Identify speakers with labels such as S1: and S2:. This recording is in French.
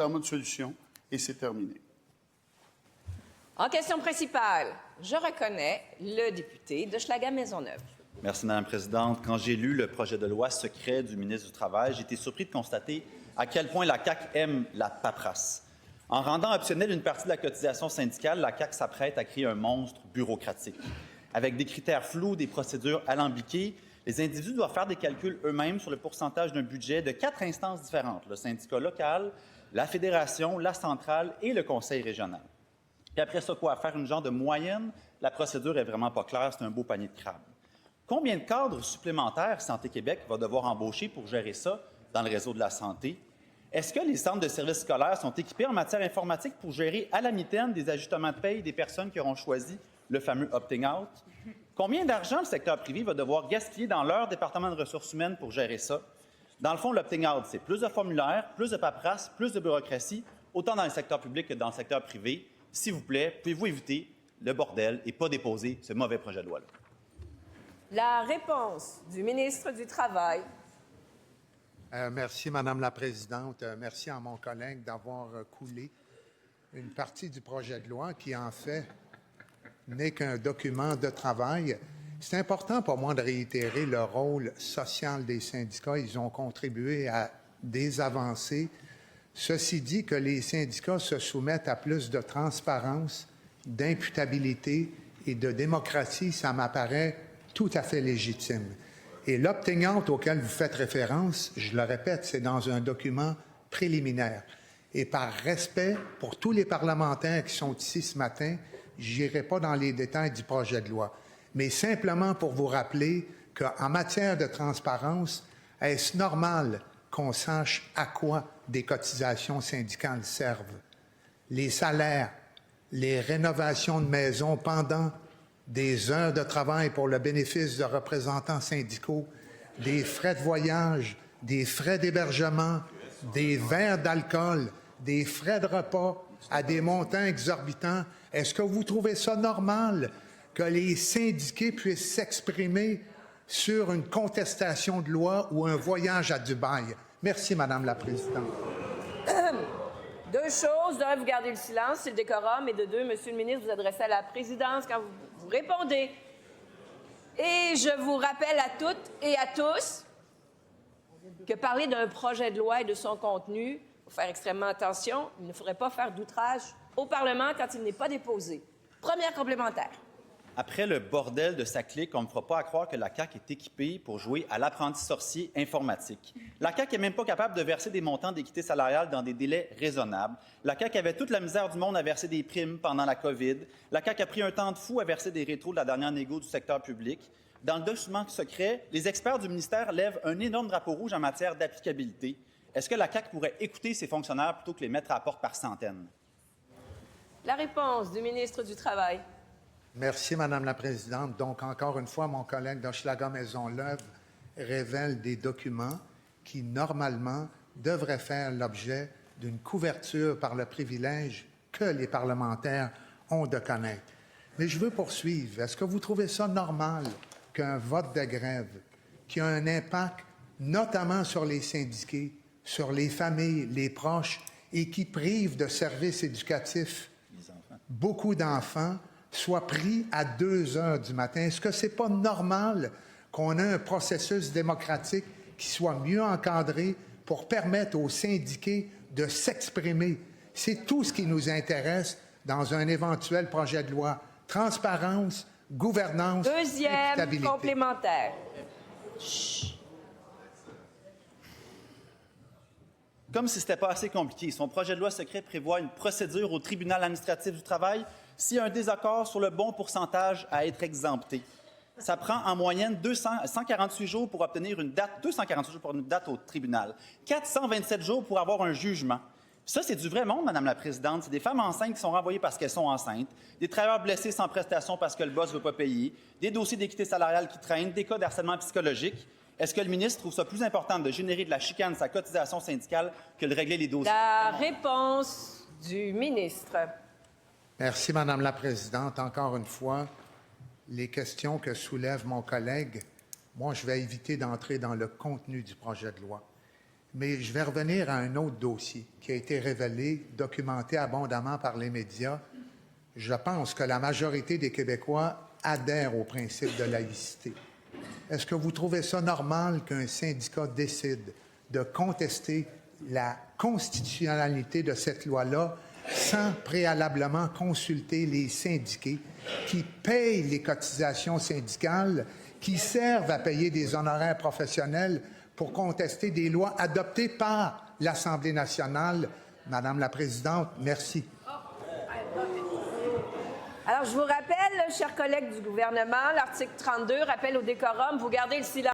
S1: en mode solution et c'est terminé.
S2: En question principale, je reconnais le député de Schlager-Maisonneuve.
S3: Merci, Mme la Présidente. Quand j'ai lu le projet de loi secret du ministre du Travail, j'ai été surpris de constater à quel point la CAQ aime la paperasse. En rendant optionnelle une partie de la cotisation syndicale, la CAQ s'apprête à créer un monstre bureaucratique. Avec des critères flous, des procédures alambiquées, les individus doivent faire des calculs eux-mêmes sur le pourcentage d'un budget de 4 instances différentes, le syndicat local, la fédération, la centrale et le conseil régional. Puis après ça, quoi? Faire une genre de moyenne? La procédure est vraiment pas claire, c'est un beau panier de crabes. Combien de cadres supplémentaires Santé Québec va devoir embaucher pour gérer ça dans le réseau de la santé? Est-ce que les centres de services scolaires sont équipés en matière informatique pour gérer à la mitaine des ajustements de paye des personnes qui auront choisi le fameux opting-out? Combien d'argent le secteur privé va devoir gaspiller dans leur département de ressources humaines pour gérer ça? Dans le fond, l'opting-out, c'est plus de formulaires, plus de paperasse, plus de bureaucratie, autant dans le secteur public que dans le secteur privé. S'il vous plaît, pouvez-vous éviter le bordel et pas déposer ce mauvais projet de loi-là?
S2: La réponse du ministre du Travail.
S4: Merci, Madame la Présidente. Merci à mon collègue d'avoir coulé une partie du projet de loi qui, en fait, n'est qu'un document de travail. C'est important pour moi de réitérer le rôle social des syndicats. Ils ont contribué à des avancées. Ceci dit, que les syndicats se soumettent à plus de transparence, d'imputabilité et de démocratie, ça m'apparaît tout à fait légitime. Et l'opting-out auquel vous faites référence, je le répète, c'est dans un document préliminaire. Et par respect pour tous les parlementaires qui sont ici ce matin, je n'irai pas dans les détails du projet de loi, mais simplement pour vous rappeler qu'en matière de transparence, est-ce normal qu'on sache à quoi des cotisations syndicales servent? Les salaires, les rénovations de maisons pendant des heures de travail pour le bénéfice de représentants syndicaux, des frais de voyage, des frais d'hébergement, des verres d'alcool, des frais de repas à des montants exorbitants. Est-ce que vous trouvez ça normal que les syndiqués puissent s'exprimer sur une contestation de loi ou un voyage à Dubaï? Merci, Madame la Présidente.
S2: Deux choses. D'un, vous gardez le silence, c'est le décorum. Et de deux, Monsieur le ministre, vous adressez à la présidence quand vous répondez. Et je vous rappelle à toutes et à tous que parler d'un projet de loi et de son contenu, il faut faire extrêmement attention. Il ne faudrait pas faire d'outrage au Parlement quand il n'est pas déposé. Première complémentaire.
S3: Après le bordel de sa clique, on ne me fera pas à croire que la CAQ est équipée pour jouer à l'apprenti sorcier informatique. La CAQ n'est même pas capable de verser des montants d'équité salariale dans des délais raisonnables. La CAQ avait toute la misère du monde à verser des primes pendant la COVID. La CAQ a pris un temps de fou à verser des rétros de la dernière négo du secteur public. Dans le document secret, les experts du ministère lèvent un énorme drapeau rouge en matière d'applicabilité. Est-ce que la CAQ pourrait écouter ses fonctionnaires plutôt que les mettre à la porte par centaines?
S2: La réponse du ministre du Travail.
S4: Merci, Madame la Présidente. Donc, encore une fois, mon collègue d'Hochelaga-Maisonneuve révèle des documents qui, normalement, devraient faire l'objet d'une couverture par le privilège que les parlementaires ont de connaître. Mais je veux poursuivre. Est-ce que vous trouvez ça normal qu'un vote de grève qui a un impact notamment sur les syndiqués, sur les familles, les proches, et qui prive de services éducatifs beaucoup d'enfants, soit pris à 2 heures du matin? Est-ce que ce n'est pas normal qu'on ait un processus démocratique qui soit mieux encadré pour permettre aux syndiqués de s'exprimer? C'est tout ce qui nous intéresse dans un éventuel projet de loi. Transparence, gouvernance,
S2: Deuxième
S4: équitabilité.
S2: complémentaire. Chut.
S3: Comme si ce n'était pas assez compliqué, son projet de loi secret prévoit une procédure au tribunal administratif du travail s'il y a un désaccord sur le bon pourcentage à être exempté. Ça prend en moyenne 148 jours pour obtenir une date, 248 jours pour une date au tribunal, 427 jours pour avoir un jugement. Ça, c'est du vrai monde, Madame la Présidente. C'est des femmes enceintes qui sont renvoyées parce qu'elles sont enceintes, des travailleurs blessés sans prestation parce que le boss ne veut pas payer, des dossiers d'équité salariale qui traînent, des cas de harcèlement psychologique. Est-ce que le ministre trouve ça plus important de générer de la chicane sa cotisation syndicale que de régler les dossiers?
S2: La réponse du ministre.
S4: Merci, Madame la Présidente. Encore une fois, les questions que soulève mon collègue, moi, je vais éviter d'entrer dans le contenu du projet de loi. Mais je vais revenir à un autre dossier qui a été révélé, documenté abondamment par les médias. Je pense que la majorité des Québécois adhèrent au principe de laïcité. Est-ce que vous trouvez ça normal qu'un syndicat décide de contester la constitutionnalité de cette loi-là sans préalablement consulter les syndiqués qui payent les cotisations syndicales, qui servent à payer des honoraires professionnels pour contester des lois adoptées par l'Assemblée nationale? Madame la Présidente, merci.
S2: Alors, je vous rappelle, chers collègues du gouvernement, l'article 32, rappel au décorum, vous gardez le silence.